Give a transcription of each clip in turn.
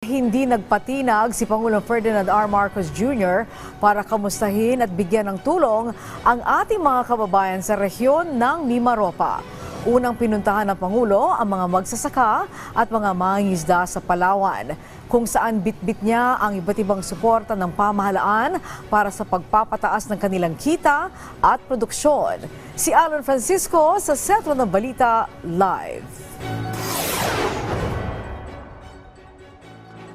Hindi nagpatinag si Pangulong Ferdinand R. Marcos Jr. para kamustahin at bigyan ng tulong ang ating mga kababayan sa rehiyon ng Mimaropa. Unang pinuntahan ng Pangulo ang mga magsasaka at mga mangingisda sa Palawan, kung saan bitbit niya ang iba't ibang suporta ng pamahalaan para sa pagpapataas ng kanilang kita at produksyon. Si Alan Francisco sa Sentro ng Balita Live.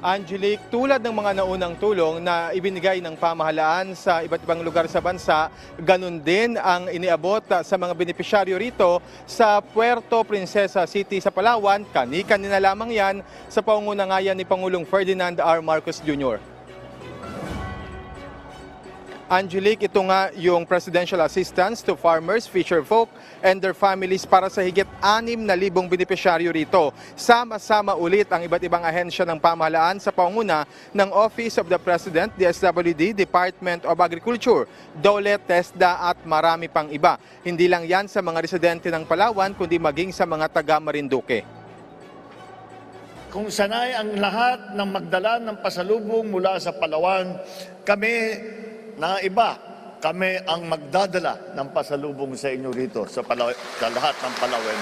Angelique, tulad ng mga naunang tulong na ibinigay ng pamahalaan sa iba't ibang lugar sa bansa, ganun din ang iniabot sa mga benepisyaryo rito sa Puerto Princesa City sa Palawan. Kani-kanina lamang yan sa pangungunahan ni Pangulong Ferdinand R. Marcos Jr. Angelique, ito nga yung presidential assistance to farmers, fisherfolk, and their families para sa higit 6,000 benepisyaryo rito. Sama-sama ulit ang iba't ibang ahensya ng pamahalaan sa pangunguna ng Office of the President, DSWD, Department of Agriculture, DOLE, TESDA at marami pang iba. Hindi lang yan sa mga residente ng Palawan, kundi maging sa mga taga Marinduque. Kung sanay ang lahat ng magdala ng pasalubong mula sa Palawan, kami ang magdadala ng pasalubong sa inyo rito sa lahat ng Palawan.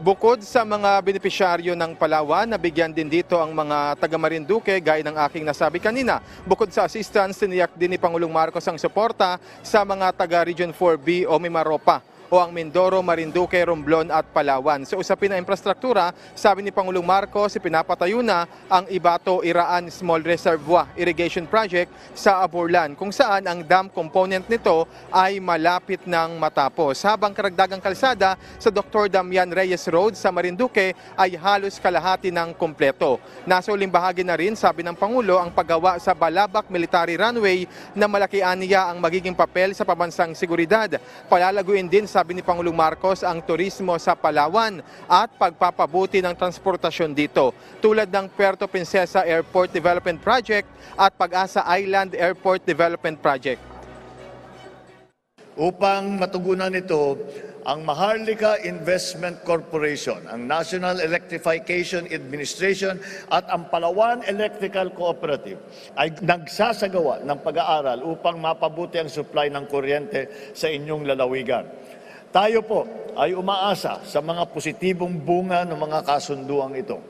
Bukod sa mga benepisyaryo ng Palawan, nabigyan din dito ang mga taga Marinduque gaya ng aking nasabi kanina. Bukod sa assistance, tiniyak din ni Pangulong Marcos ang suporta sa mga taga Region 4B o Mimaropa o ang Mindoro, Marinduque, Romblon at Palawan. Sa usapin ng infrastruktura, sabi ni Pangulong Marcos, ipinapatayo na ang Ibato-Iraan Small Reservoir Irrigation Project sa Aborlan, kung saan ang dam component nito ay malapit ng matapos. Habang karagdagang kalsada sa Dr. Damian Reyes Road sa Marinduque ay halos kalahati ng kumpleto. Nasa uling bahagi na rin, sabi ng Pangulo, ang paggawa sa Balabac Military Runway na malaki aniya ang magiging papel sa pambansang seguridad. Palalaguin din, sabi ni Pangulong Marcos, ang turismo sa Palawan at pagpapabuti ng transportasyon dito, tulad ng Puerto Princesa Airport Development Project at Pag-asa Island Airport Development Project. Upang matugunan ito, ang Maharlika Investment Corporation, ang National Electrification Administration at ang Palawan Electrical Cooperative ay nagsasagawa ng pag-aaral upang mapabuti ang supply ng kuryente sa inyong lalawigan. Tayo po ay umaasa sa mga positibong bunga ng mga kasunduang ito.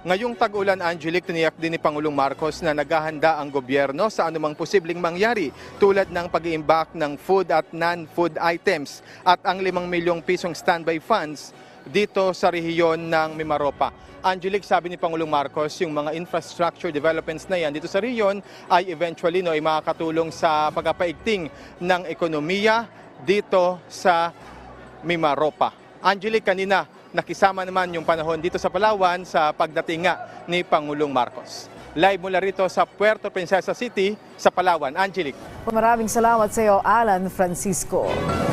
Ngayong tag-ulan, Angelique, tiniyak din ni Pangulong Marcos na naghahanda ang gobyerno sa anumang posibleng mangyari tulad ng pag-iimbak ng food at non-food items at ang 5 milyong pisong standby funds dito sa rehiyon ng Mimaropa. Angelique, sabi ni Pangulong Marcos, yung mga infrastructure developments na yan dito sa rehiyon ay eventually ay makakatulong sa pagpapaigting ng ekonomiya dito sa Mimaropa. Angelique, kanina nakisama naman yung panahon dito sa Palawan sa pagdating nga ni Pangulong Marcos. Live mula rito sa Puerto Princesa City sa Palawan. Angelique. Maraming salamat sa iyo, Alan Francisco.